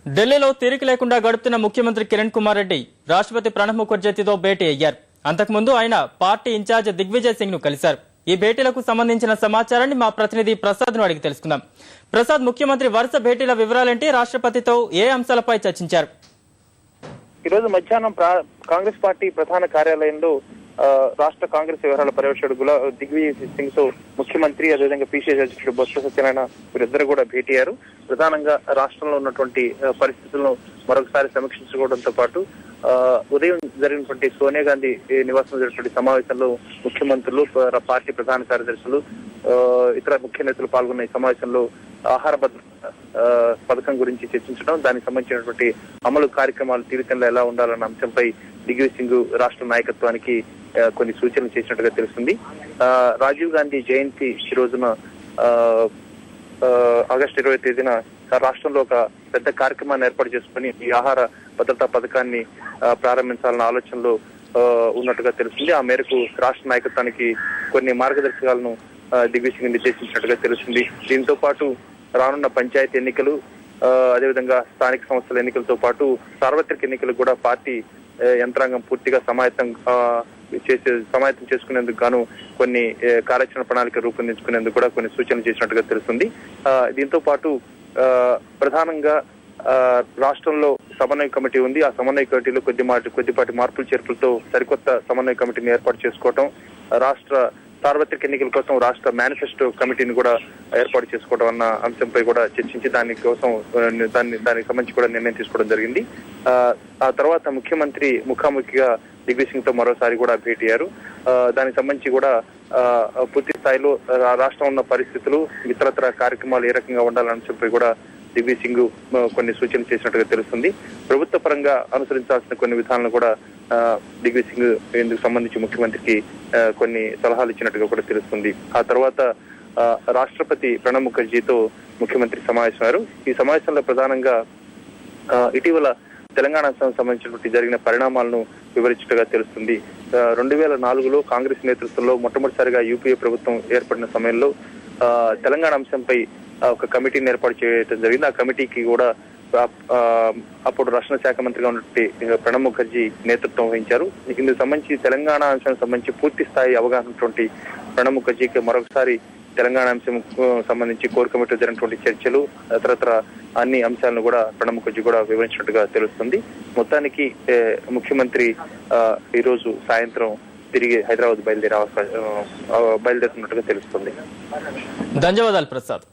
ఢిల్లీలో తీరిక లేకుండా గడుపుతున్న ముఖ్యమంత్రి కిరణ్ కుమార్ రెడ్డి రాష్ట్రపతి ప్రణబ్ ముఖర్జీతో భేటీ అయ్యారు. అంతకుముందు ఆయన పార్టీ ఇన్ఛార్జ్ దిగ్విజయ్ సింగ్ ను కలిశారు. ఈ భేటీలకు సంబంధించిన సమాచారాన్ని మా ప్రతినిధి ప్రసాద్ ను అడిగి తెలుసుకుందాం. ప్రసాద్, ముఖ్యమంత్రి వరుస భేటీల వివరాలేంటి? రాష్ట్రపతితో ఏ అంశాలపై చర్చించారు? ఈ రోజు మధ్యాహ్నం కాంగ్రెస్ పార్టీ ప్రధాన కార్యాలయంలో రాష్ట్ర కాంగ్రెస్ వ్యవహారాల పర్యవేక్షకుడు దిగ్విజయ్ సింగ్ తో ముఖ్యమంత్రి, అదేవిధంగా పిసిసి అధ్యక్షుడు బొత్స సత్యనారాయణ వీరిద్దరు కూడా భేటీ అయ్యారు. ప్రధానంగా రాష్ట్రంలో ఉన్నటువంటి పరిస్థితులను మరొకసారి సమీక్షించుకోవడంతో పాటు ఉదయం జరిగినటువంటి సోనియా గాంధీ నివాసంలో జరిగినటువంటి సమావేశంలో ముఖ్యమంత్రులు, పార్టీ ప్రధాన కార్యదర్శులు, ఇతర ముఖ్య నేతలు పాల్గొన్న ఈ సమావేశంలో ఆహార భద్రత పథకం గురించి చర్చించడం, దానికి సంబంధించినటువంటి అమలు కార్యక్రమాలు తీవ్రంగా ఎలా ఉండాలన్న అంశంపై దిగ్విజయ్ సింగ్ రాష్ట్ర నాయకత్వానికి కొన్ని సూచనలు చేసినట్టుగా తెలుస్తుంది. రాజీవ్ గాంధీ జయంతి ఈ రోజున ఆగస్టు 20వ తేదీన రాష్ట్రంలో ఒక పెద్ద కార్యక్రమాన్ని ఏర్పాటు చేసుకుని ఈ ఆహార భద్రతా పథకాన్ని ప్రారంభించాలన్న ఆలోచనలో ఉన్నట్టుగా తెలుస్తుంది. ఆ మేరకు రాష్ట్ర నాయకత్వానికి కొన్ని మార్గదర్శకాలను దిగ్విజయ్ సింగ్ నిర్దేశించినట్టుగా తెలుస్తుంది. దీంతో పాటు రానున్న పంచాయతీ ఎన్నికలు, అదేవిధంగా స్థానిక సంస్థల ఎన్నికలతో పాటు సార్వత్రిక ఎన్నికలు కూడా పార్టీ యంత్రాంగం పూర్తిగా సమాయత్తం చేసుకునేందుకు గాను కొన్ని కార్యాచరణ ప్రణాళిక రూపొందించుకునేందుకు కూడా కొన్ని సూచనలు చేసినట్టుగా తెలుస్తుంది. దీంతో పాటు ప్రధానంగా రాష్ట్రంలో సమన్వయ కమిటీ ఉంది. ఆ సమన్వయ కమిటీలో కొద్దిపాటి మార్పులు చేర్పులతో సరికొత్త సమన్వయ కమిటీని ఏర్పాటు చేసుకోవటం, రాష్ట్ర సార్వత్రిక ఎన్నికల కోసం రాష్ట్ర మేనిఫెస్టో కమిటీని కూడా ఏర్పాటు చేసుకోవడం అన్న అంశంపై కూడా చర్చించి దానికి సంబంధించి కూడా నిర్ణయం తీసుకోవడం జరిగింది. ఆ తర్వాత ముఖ్యమంత్రి ముఖాముఖిగా దిగ్విజయ్ సింగ్ తో మరోసారి కూడా భేటీ అయ్యారు. దానికి సంబంధించి కూడా పూర్తి స్థాయిలో రాష్ట్రం ఉన్న పరిస్థితులు, ఇతరత్ర కార్యక్రమాలు ఏ రకంగా ఉండాలన్న అంశంపై కూడా దిగ్విజయ్ సింగ్ కొన్ని సూచనలు చేసినట్టుగా తెలుస్తుంది. ప్రభుత్వ పరంగా అనుసరించాల్సిన కొన్ని విధానాలను కూడా దిగ్విజయ్ సింగ్ ఇందుకు సంబంధించి ముఖ్యమంత్రికి కొన్ని సలహాలు ఇచ్చినట్టుగా కూడా తెలుస్తుంది. ఆ తర్వాత రాష్ట్రపతి ప్రణబ్ ముఖర్జీతో ముఖ్యమంత్రి సమావేశమయ్యారు. ఈ సమావేశంలో ప్రధానంగా ఇటీవల తెలంగాణ సంబంధించినటువంటి జరిగిన పరిణామాలను వివరించినట్టుగా తెలుస్తుంది. 2004లో కాంగ్రెస్ నేతృత్వంలో మొట్టమొదటిసారిగా యూపీఏ ప్రభుత్వం ఏర్పడిన సమయంలో తెలంగాణ అంశంపై ఒక కమిటీని ఏర్పాటు చేయడం జరిగింది. ఆ కమిటీకి కూడా అప్పుడు రక్షణ శాఖ మంత్రిగా ఉన్నటువంటి ప్రణబ్ ముఖర్జీ నేతృత్వం వహించారు. ఇందుకు సంబంధించి తెలంగాణ అంశానికి సంబంధించి పూర్తి స్థాయి అవగాహన ఉన్నటువంటి ప్రణబ్ ముఖర్జీకి మరొకసారి తెలంగాణ అంశం సంబంధించి కోర్ కమిటీలో జరిగినటువంటి చర్చలు, తదితర అన్ని అంశాలను కూడా ప్రణబ్ ముఖర్జీ కూడా వివరించినట్టుగా తెలుస్తుంది. మొత్తానికి ముఖ్యమంత్రి ఈ రోజు సాయంత్రం తిరిగి హైదరాబాద్ బయలుదేరుతున్నట్టుగా తెలుస్తుంది. ధన్యవాదాలు ప్రసాద్.